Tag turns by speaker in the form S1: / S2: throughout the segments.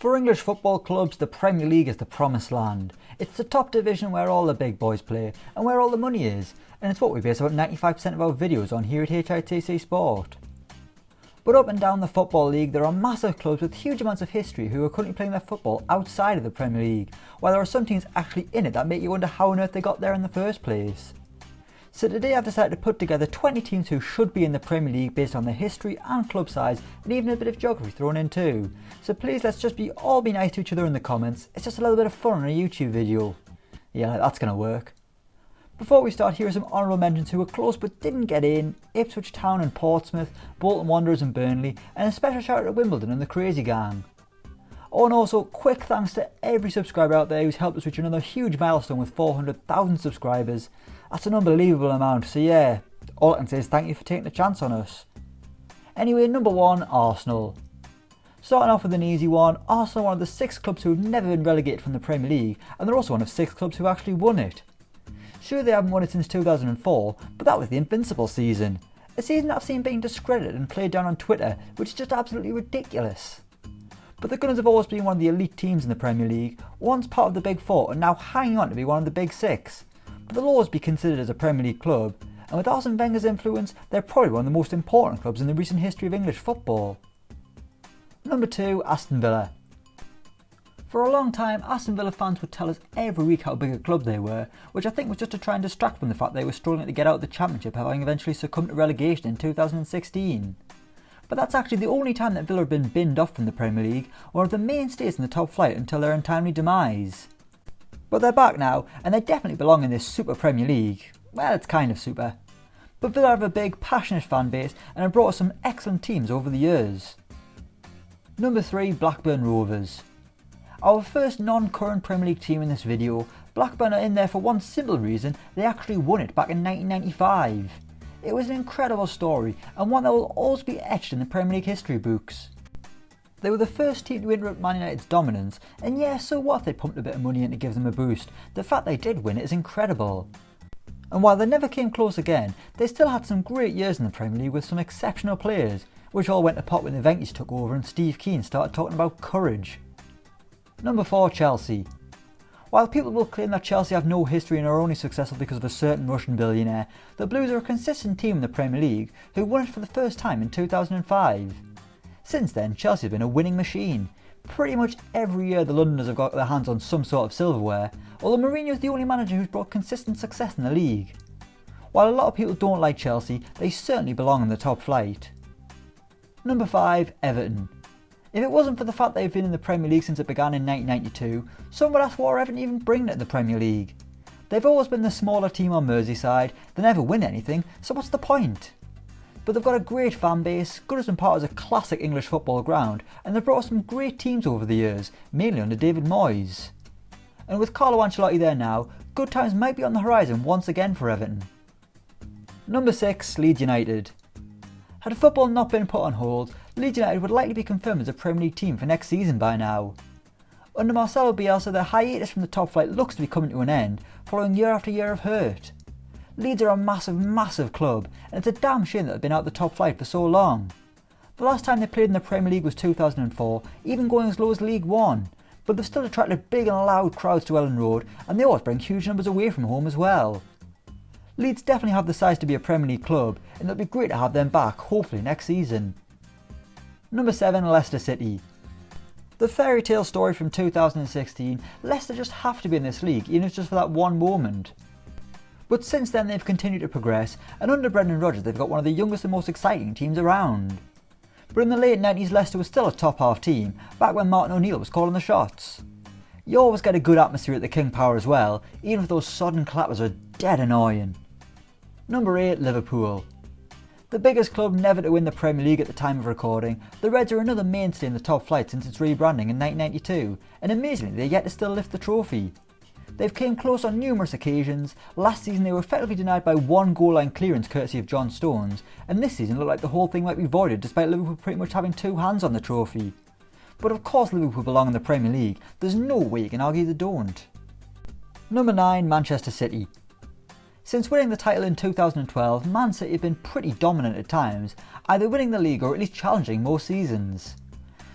S1: For English football clubs, the Premier League is the promised land. It's the top division where all the big boys play and where all the money is, and it's what we base about 95% of our videos on here at HITC Sport. But up and down the Football League, there are massive clubs with huge amounts of history who are currently playing their football outside of the Premier League, while there are some teams actually in it that make you wonder how on earth they got there in the first place. So today I've decided to put together 20 teams who should be in the Premier League based on their history and club size, and even a bit of geography thrown in too. So please let's just all be nice to each other in the comments. It's just a little bit of fun on a YouTube video. Yeah, that's gonna work. Before we start, here are some honourable mentions who were close but didn't get in: Ipswich Town and Portsmouth, Bolton Wanderers and Burnley, and a special shout out to Wimbledon and the Crazy Gang. Oh, and also quick thanks to every subscriber out there who's helped us reach another huge milestone with 400,000 subscribers. That's an unbelievable amount, so yeah, all I can say is thank you for taking a chance on us. Anyway, number 1, Arsenal. Starting off with an easy one, Arsenal are one of the 6 clubs who have never been relegated from the Premier League, and they're also one of 6 clubs who actually won it. Sure, they haven't won it since 2004, but that was the Invincible season. A season I've seen being discredited and played down on Twitter, which is just absolutely ridiculous. But the Gunners have always been one of the elite teams in the Premier League, once part of the Big 4 and now hanging on to be one of the Big 6. But they'll always be considered as a Premier League club, and with Arsene Wenger's influence, they're probably one of the most important clubs in the recent history of English football. Number 2, Aston Villa. For a long time, Aston Villa fans would tell us every week how big a club they were, which I think was just to try and distract from the fact they were struggling to get out of the Championship, having eventually succumbed to relegation in 2016. But that's actually the only time that Villa have been binned off from the Premier League, one of the mainstays in the top flight until their untimely demise. But they're back now, and they definitely belong in this Super Premier League. Well, it's kind of super. But Villa have a big, passionate fan base and have brought us some excellent teams over the years. Number 3, Blackburn Rovers. Our first non-current Premier League team in this video, Blackburn are in there for one simple reason: they actually won it back in 1995. It was an incredible story, and one that will always be etched in the Premier League history books. They were the first team to interrupt Man United's dominance, and yeah, so what if they pumped a bit of money in to give them a boost? The fact they did win it is incredible. And while they never came close again, they still had some great years in the Premier League with some exceptional players, which all went to pot when the Venky's took over and Steve Keane started talking about courage. Number 4, Chelsea. While people will claim that Chelsea have no history and are only successful because of a certain Russian billionaire, the Blues are a consistent team in the Premier League who won it for the first time in 2005. Since then, Chelsea have been a winning machine. Pretty much every year the Londoners have got their hands on some sort of silverware, although Mourinho is the only manager who's brought consistent success in the league. While a lot of people don't like Chelsea, they certainly belong in the top flight. Number 5, Everton. If it wasn't for the fact they've been in the Premier League since it began in 1992, some would ask what are Everton even bringing it to the Premier League. They've always been the smaller team on Merseyside, they never win anything, so what's the point? But they've got a great fan base, Goodison Park is a classic English football ground, and they've brought some great teams over the years, mainly under David Moyes. And with Carlo Ancelotti there now, good times might be on the horizon once again for Everton. Number 6, Leeds United. Had football not been put on hold, Leeds United would likely be confirmed as a Premier League team for next season by now. Under Marcelo Bielsa, their hiatus from the top flight looks to be coming to an end, following year after year of hurt. Leeds are a massive club, and it's a damn shame that they've been out the top flight for so long. The last time they played in the Premier League was 2004, even going as low as League 1, but they've still attracted big and loud crowds to Ellen Road, and they always bring huge numbers away from home as well. Leeds definitely have the size to be a Premier League club, and it'll be great to have them back, hopefully next season. Number 7, Leicester City. The fairy tale story from 2016, Leicester just have to be in this league, even if it's just for that one moment. But since then they've continued to progress, and under Brendan Rodgers they've got one of the youngest and most exciting teams around. But in the late 90s Leicester was still a top half team, back when Martin O'Neill was calling the shots. You always get a good atmosphere at the King Power as well, even if those sodden clappers are dead annoying. Number 8, Liverpool. The biggest club never to win the Premier League at the time of recording, the Reds are another mainstay in the top flight since its rebranding in 1992, and amazingly they're yet to still lift the trophy. They've came close on numerous occasions. Last season they were effectively denied by one goal line clearance courtesy of John Stones, and this season looked like the whole thing might be voided despite Liverpool pretty much having 2 hands on the trophy. But of course Liverpool belong in the Premier League, there's no way you can argue they don't. Number 9, Manchester City. Since winning the title in 2012, Man City have been pretty dominant at times, either winning the league or at least challenging most seasons.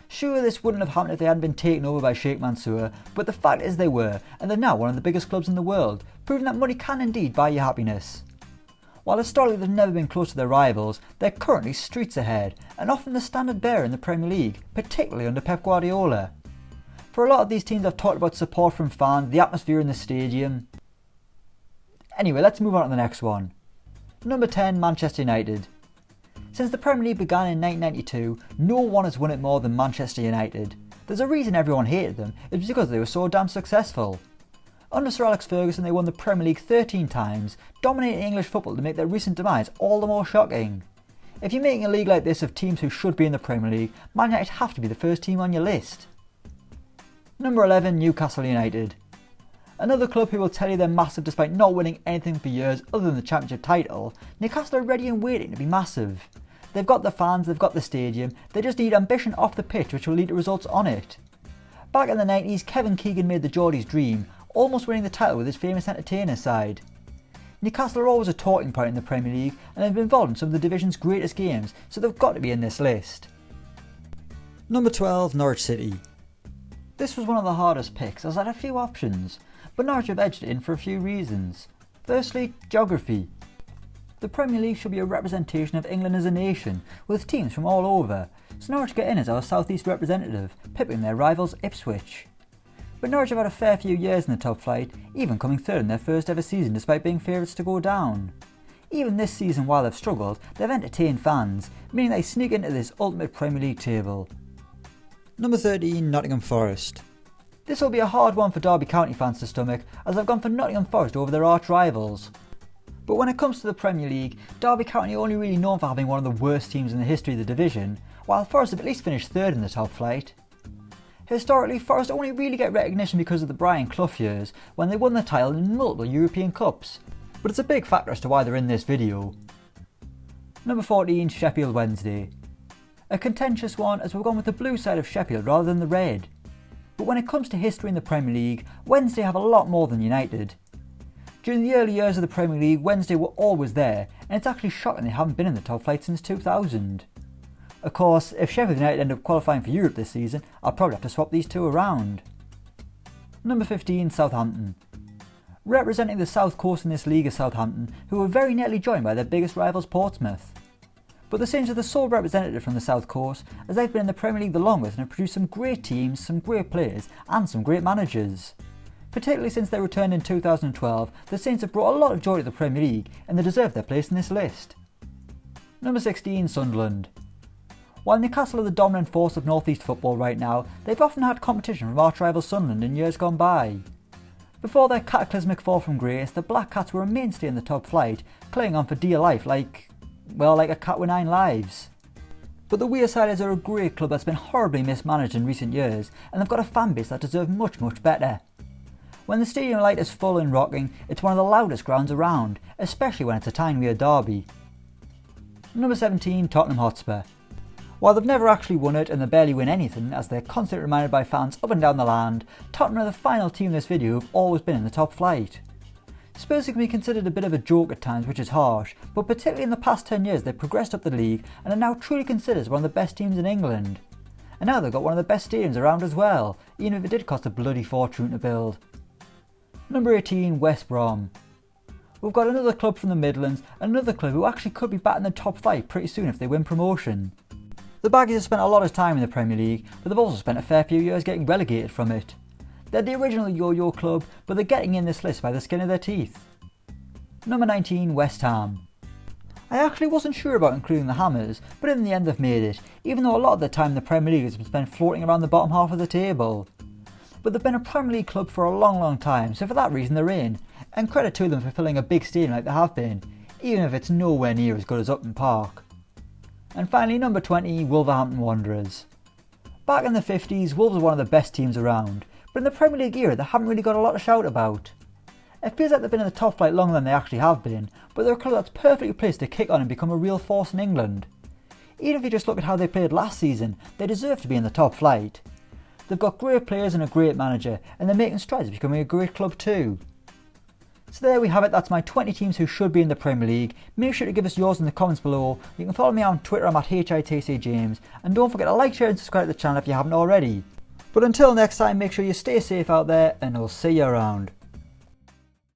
S1: Sure, this wouldn't have happened if they hadn't been taken over by Sheikh Mansour, but the fact is they were, and they're now one of the biggest clubs in the world, proving that money can indeed buy you happiness. While historically they've never been close to their rivals, they're currently streets ahead, and often the standard bearer in the Premier League, particularly under Pep Guardiola. For a lot of these teams I've talked about support from fans, the atmosphere in the stadium. Anyway, let's move on to the next one. Number 10, Manchester United. Since the Premier League began in 1992, no one has won it more than Manchester United. There's a reason everyone hated them, it's because they were so damn successful. Under Sir Alex Ferguson they won the Premier League 13 times, dominating English football to make their recent demise all the more shocking. If you're making a league like this of teams who should be in the Premier League, Man United have to be the first team on your list. Number 11, Newcastle United. Another club who will tell you they're massive despite not winning anything for years other than the Championship title, Newcastle are ready and waiting to be massive. They've got the fans, they've got the stadium, they just need ambition off the pitch which will lead to results on it. Back in the 90s, Kevin Keegan made the Geordies dream, almost winning the title with his famous entertainer side. Newcastle are always a talking point in the Premier League and have been involved in some of the division's greatest games, so they've got to be in this list. Number 12, Norwich City. This was one of the hardest picks as I had a few options, but Norwich have edged it in for a few reasons. Firstly, geography. The Premier League should be a representation of England as a nation, with teams from all over, so Norwich get in as our South East representative, pipping their rivals Ipswich. But Norwich have had a fair few years in the top flight, even coming third in their first ever season despite being favourites to go down. Even this season, while they've struggled, they've entertained fans, meaning they sneak into this ultimate Premier League table. Number 13, Nottingham Forest. This will be a hard one for Derby County fans to stomach, as I've gone for Nottingham Forest over their arch rivals. But when it comes to the Premier League, Derby County are only really known for having one of the worst teams in the history of the division, while Forest have at least finished third in the top flight. Historically, Forest only really get recognition because of the Brian Clough years, when they won the title in multiple European Cups, but it's a big factor as to why they're in this video. Number 14, Sheffield Wednesday. A contentious one as we've gone with the blue side of Sheffield rather than the red. But when it comes to history in the Premier League, Wednesday have a lot more than United. During the early years of the Premier League, Wednesday were always there, and it's actually shocking they haven't been in the top flight since 2000. Of course, if Sheffield United end up qualifying for Europe this season, I'll probably have to swap these two around. Number 15, Southampton. Representing the South Coast in this league is Southampton, who were very nearly joined by their biggest rivals Portsmouth. But the Saints are the sole representative from the South Coast, as they've been in the Premier League the longest and have produced some great teams, some great players, and some great managers. Particularly since they returned in 2012, the Saints have brought a lot of joy to the Premier League, and they deserve their place in this list. Number 16, Sunderland. While Newcastle are the dominant force of North East football right now, they've often had competition from arch rival Sunderland in years gone by. Before their cataclysmic fall from grace, the Black Cats were a mainstay in the top flight, clinging on for dear life like a cat with 9 lives. But the Weirsiders are a great club that's been horribly mismanaged in recent years, and they've got a fan base that deserve much better. When the stadium light is full and rocking, it's one of the loudest grounds around, especially when it's a Tyne-Wear derby. Number 17, Tottenham Hotspur. While they've never actually won it and they barely win anything, as they're constantly reminded by fans up and down the land, Tottenham are the final team in this video who've always been in the top flight. Spurs can be considered a bit of a joke at times, which is harsh, but particularly in the past 10 years they've progressed up the league and are now truly considered as one of the best teams in England. And now they've got one of the best stadiums around as well, even if it did cost a bloody fortune to build. Number 18, West Brom. We've got another club from the Midlands, another club who actually could be back in the top flight pretty soon if they win promotion. The Baggies have spent a lot of time in the Premier League, but they've also spent a fair few years getting relegated from it. They're the original yo-yo club, but they're getting in this list by the skin of their teeth. Number 19, West Ham. I actually wasn't sure about including the Hammers, but in the end they've made it, even though a lot of their time in the Premier League has been spent floating around the bottom half of the table. But they've been a Premier League club for a long time, so for that reason they're in, and credit to them for filling a big stadium like they have been, even if it's nowhere near as good as Upton Park. And finally, number 20, Wolverhampton Wanderers. Back in the 50s, Wolves were one of the best teams around, but in the Premier League era they haven't really got a lot to shout about. It feels like they've been in the top flight longer than they actually have been, but they're a club that's perfectly placed to kick on and become a real force in England. Even if you just look at how they played last season, they deserve to be in the top flight. They've got great players and a great manager, and they're making strides to becoming a great club too. So there we have it, that's my 20 teams who should be in the Premier League. Make sure to give us yours in the comments below. You can follow me on Twitter, I'm at HITCJames. And don't forget to like, share and subscribe to the channel if you haven't already. But until next time, make sure you stay safe out there and I'll see you around.